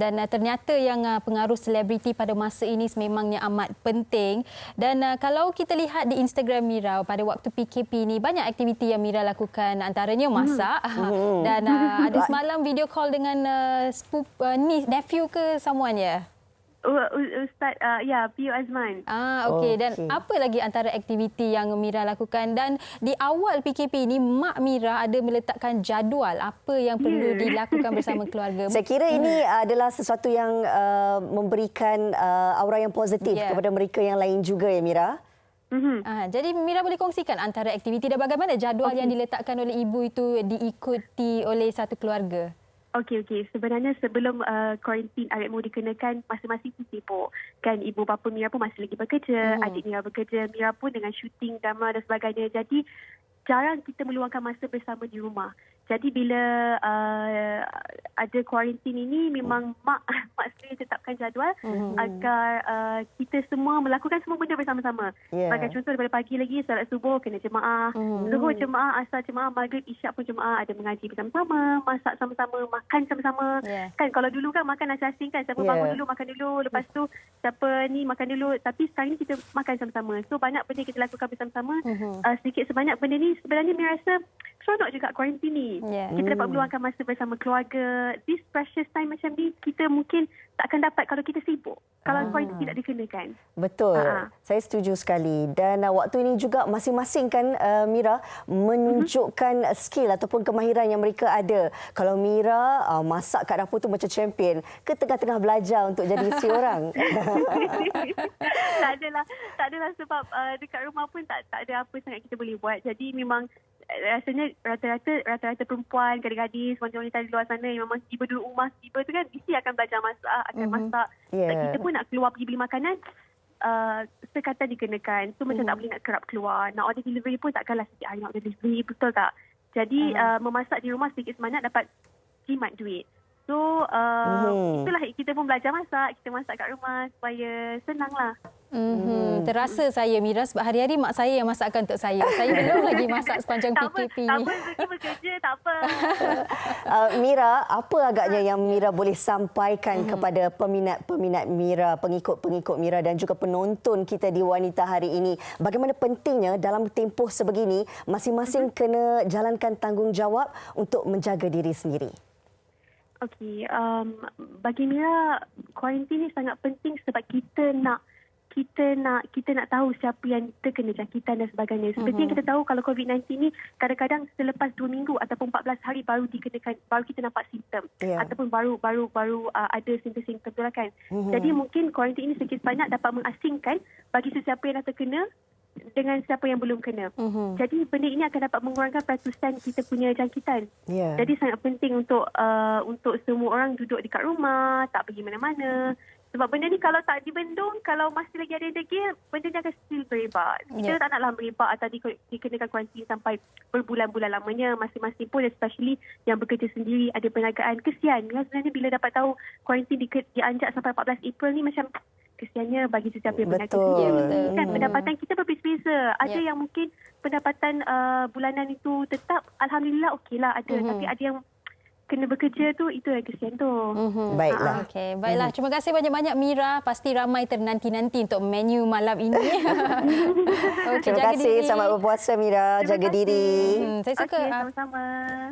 Dan ternyata yang pengaruh selebriti pada masa ini sememangnya amat penting. Dan kalau kita lihat di Instagram Mira pada waktu PKP ini, banyak aktiviti yang Mira lakukan, antaranya masak. Dan ada semalam video call dengan nephew ke someone ya? Ustaz, Pio Azman. Okey. Dan apa lagi antara aktiviti yang Mira lakukan? Dan di awal PKP ini, Mak Mira ada meletakkan jadual apa yang perlu dilakukan bersama keluarga. Saya kira ini adalah sesuatu yang memberikan aura yang positif kepada mereka yang lain juga ya Mira. Jadi Mira boleh kongsikan antara aktiviti dan bagaimana jadual yang diletakkan oleh ibu itu diikuti oleh satu keluarga? Okey. Sebenarnya sebelum kuarantin Aritmu dikenakan, masing-masing pun sibuk. Kan ibu bapa Mira pun masih lagi bekerja, adik Mira bekerja, Mira pun dengan syuting drama dan sebagainya. Jadi jarang kita meluangkan masa bersama di rumah. Jadi bila ada kuarantin ini, memang mak sendiri tetapkan jadual agar kita semua melakukan semua benda bersama-sama. Sebagai contoh, daripada pagi lagi solat subuh kena jemaah, zuhur jemaah, asar jemaah, maghrib, isyak pun jemaah, ada mengaji bersama-sama, masak sama-sama, makan sama-sama. Kan kalau dulu kan makan nasi asing kan, siapa bangun dulu makan dulu, lepas tu siapa ni makan dulu. Tapi sekarang ni kita makan sama-sama. So banyak benda kita lakukan bersama-sama. Sedikit sebanyak benda ni sebenarnya Mira rasa seronok juga kuarantin ni. Kita dapat meluangkan masa bersama keluarga. This precious time macam ni kita mungkin tak akan dapat kalau kita sibuk. Kalau kuarantin tidak dikenakan. Betul. Saya setuju sekali. Dan waktu ini juga masing-masing kan Mira menunjukkan skill ataupun kemahiran yang mereka ada. Kalau Mira masak kat dapur tu macam champion, ke tengah-tengah belajar untuk jadi isteri orang? Tak adalah sebab dekat rumah pun tak ada apa sangat kita boleh buat. Jadi memang rasanya rata-rata perempuan, gadis-gadis, wanita-wanita di luar sana yang memang tiba duduk rumah tiba tu kan mesti akan belajar masak, akan masak. Kita pun nak keluar pergi beli makanan sekatan dikenakan. So macam tak boleh nak kerap keluar. Nak order delivery pun takkanlah setiap hari nak order delivery, betul tak? Jadi memasak di rumah sedikit sebanyak dapat jimat duit. So itulah kita pun belajar masak, kita masak kat rumah supaya senanglah. Terasa saya Mira sebab hari-hari mak saya yang masakkan untuk saya. Saya belum lagi masak sepanjang PKP ni. Tak apa, Zuki bekerja, tak apa. Mira, apa agaknya yang Mira boleh sampaikan kepada peminat-peminat Mira, pengikut-pengikut Mira dan juga penonton kita di Wanita hari ini? Bagaimana pentingnya dalam tempoh sebegini masing-masing kena jalankan tanggungjawab untuk menjaga diri sendiri? Okey, bagi Mira kuarantin ni sangat penting sebab kita nak tahu siapa yang terkena jangkitan dan sebagainya. Seperti yang kita tahu kalau COVID-19 ni kadang-kadang selepas 2 minggu ataupun 14 hari baru dikenakan, baru kita nampak simptom ataupun baru ada simptom-simptom tu lah kan. Jadi mungkin kuarantin ini sedikit banyak dapat mengasingkan bagi sesiapa yang dah terkena dengan siapa yang belum kena. Jadi benda ini akan dapat mengurangkan peratusan kita punya jangkitan. Jadi sangat penting untuk semua orang duduk dekat rumah, tak pergi mana-mana. Sebab benda ni kalau tak dibendung, kalau masih lagi ada degil, benda ni akan still berebat. Kita tak naklah berebat atau dikenakan kuarantin sampai berbulan-bulan lamanya. Masing-masing pun, especially yang bekerja sendiri, ada perniagaan. Kesian. Sebenarnya bila dapat tahu kuarantin dianjak sampai 14 April ni macam kesiannya bagi sesiapa yang berniaga sendiri. Kan pendapatan kita berbeza-beza. Ada yang mungkin pendapatan bulanan itu tetap, alhamdulillah okeylah ada. Tapi ada yang kena bekerja tu, itu yang kesian tu. Baiklah. Okey, baiklah. Terima kasih banyak-banyak Mira. Pasti ramai ternanti-nanti untuk menu malam ini. Terima kasih. Selamat berpuasa Mira. Jaga diri. Saya suka. Sama-sama.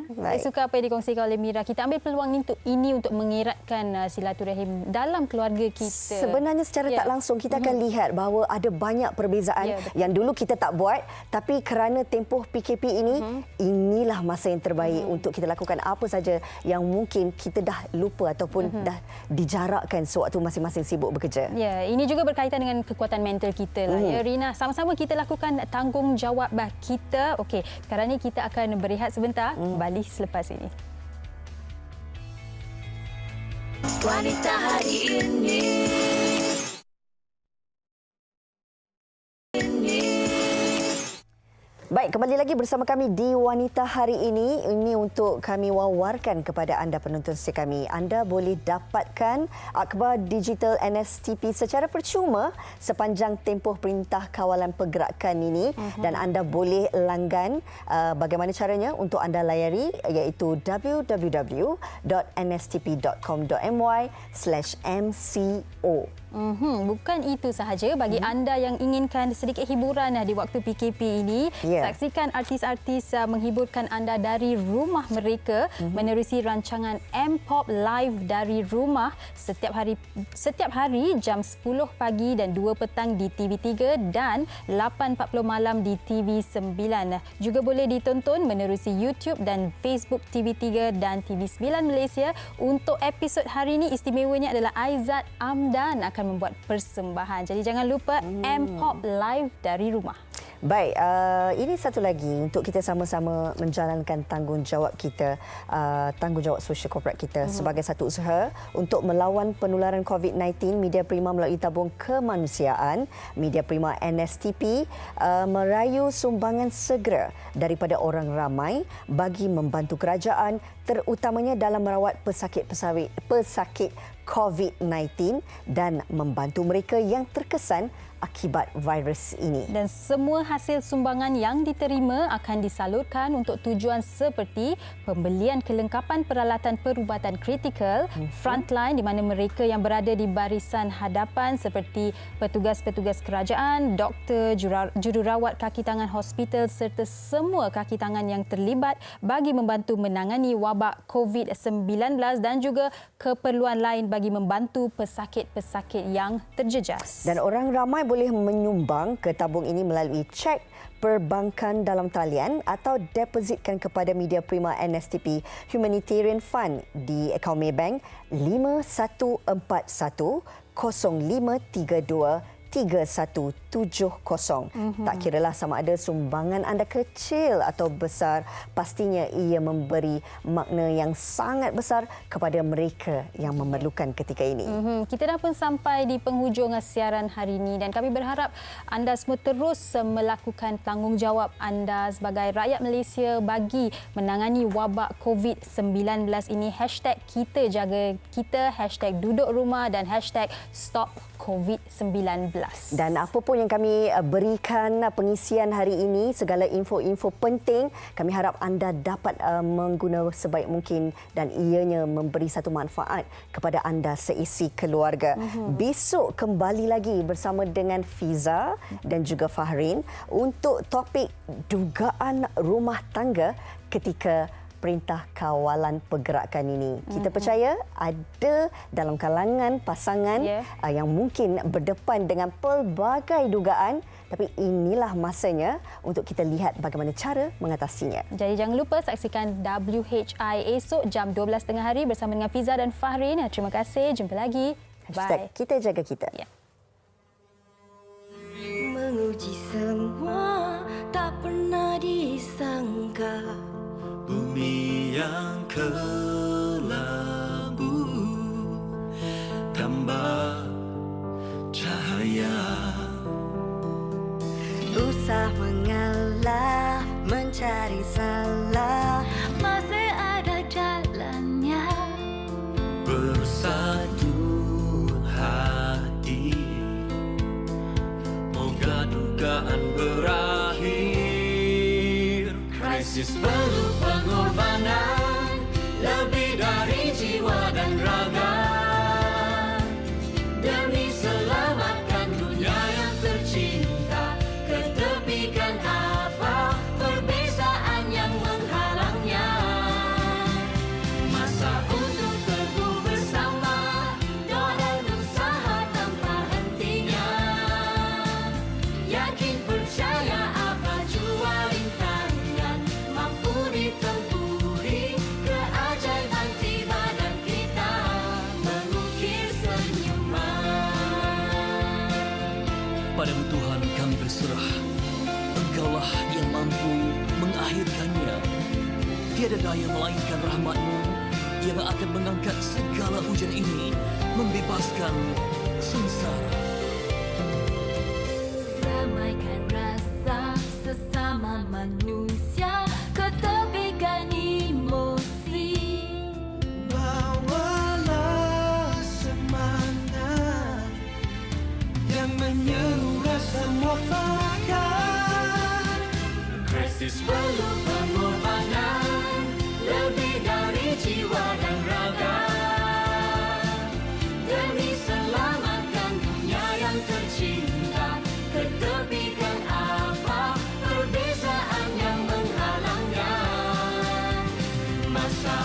Saya suka apa yang dikongsikan oleh Mira. Kita ambil peluang ini untuk mengeratkan silaturahim dalam keluarga kita. Sebenarnya secara tak langsung kita akan lihat bahawa ada banyak perbezaan yang dulu kita tak buat, tapi kerana tempoh PKP ini, inilah masa yang terbaik untuk kita lakukan apa saja yang mungkin kita dah lupa ataupun dah dijarakkan sewaktu masing-masing sibuk bekerja. Ya, ini juga berkaitan dengan kekuatan mental kita lah. Ya, Rina, sama-sama kita lakukan tanggungjawab kita. Okey, sekarang ni kita akan berehat sebentar, kembali selepas ini. Wanita hari ini. Baik, kembali lagi bersama kami di Wanita Hari Ini. Ini untuk kami wawarkan kepada anda penonton setia kami. Anda boleh dapatkan akhbar digital NSTP secara percuma sepanjang tempoh Perintah Kawalan Pergerakan ini dan anda boleh langgan. Bagaimana caranya untuk anda layari, iaitu www.nstp.com.my/mco. Bukan itu sahaja. Bagi anda yang inginkan sedikit hiburan di waktu PKP ini, saksikan artis-artis menghiburkan anda dari rumah mereka menerusi rancangan M-Pop Live dari rumah setiap hari jam 10 pagi dan 2 petang di TV3 dan 8.40 malam di TV9. Juga boleh ditonton menerusi YouTube dan Facebook TV3 dan TV9 Malaysia. Untuk episod hari ini, istimewanya adalah Aizat Amdan akan membuat persembahan. Jadi jangan lupa M-Pop Live dari rumah. Baik, ini satu lagi untuk kita sama-sama menjalankan tanggungjawab kita, tanggungjawab sosial korporat kita sebagai satu usaha untuk melawan penularan COVID-19. Media Prima melalui tabung kemanusiaan Media Prima NSTP merayu sumbangan segera daripada orang ramai bagi membantu kerajaan, terutamanya dalam merawat pesakit COVID-19 dan membantu mereka yang terkesan akibat virus ini. Dan semua hasil sumbangan yang diterima akan disalurkan untuk tujuan seperti pembelian kelengkapan peralatan perubatan kritikal, frontline di mana mereka yang berada di barisan hadapan seperti petugas-petugas kerajaan, doktor, jururawat kaki tangan hospital serta semua kaki tangan yang terlibat bagi membantu menangani wabak COVID-19 dan juga keperluan lain bagi membantu pesakit-pesakit yang terjejas. Dan orang ramai boleh menyumbang ke tabung ini melalui cek perbankan dalam talian atau depositkan kepada Media Prima NSTP Humanitarian Fund di akaun Maybank 5141 0532 3170. Tak kiralah sama ada sumbangan anda kecil atau besar, pastinya ia memberi makna yang sangat besar kepada mereka yang memerlukan ketika ini. Kita dah pun sampai di penghujung siaran hari ini dan kami berharap anda semua terus melakukan tanggungjawab anda sebagai rakyat Malaysia bagi menangani wabak COVID-19 ini. #kita jaga kita, #duduk rumah dan #stop COVID-19. Dan apa pun yang kami berikan pengisian hari ini, segala info-info penting, kami harap anda dapat mengguna sebaik mungkin dan ianya memberi satu manfaat kepada anda seisi keluarga. Besok kembali lagi bersama dengan Fiza dan juga Fahrin untuk topik dugaan rumah tangga ketika Perintah Kawalan Pergerakan ini. Kita percaya ada dalam kalangan pasangan yang mungkin berdepan dengan pelbagai dugaan, tapi inilah masanya untuk kita lihat bagaimana cara mengatasinya. Jadi jangan lupa saksikan WHI esok jam 12.30 hari bersama dengan Fiza dan Fahrin. Terima kasih, jumpa lagi. Bye. #kita jaga kita. Menguji semua tak pernah disangka. Bumi yang kelabu, gambar cahaya. Usah mengalah, mencari salah, masih ada jalannya. Bersatu hati, moga dugaan berakhir. Krisis perlu pengorbanan, lebih dari jiwa dan raga, demi selamatkan dunia yang tercinta. Ketepikan apa perbezaan yang menghalangnya. Tuhan kami berserah, Engkaulah yang mampu mengakhirkannya. Tiada daya melainkan rahmat-Mu yang akan mengangkat segala ujian ini, membebaskan sengsara. Damaikan rasa sesama manusia, ketepikan emosi. Bawalah semangat yang menyeluruh semua fakar. Krisis perlu pengorbanan, lebih dari jiwa dan raga, demi selamatkan dunia yang tercinta. Ketepikan apa perbezaan yang menghalangnya. Masa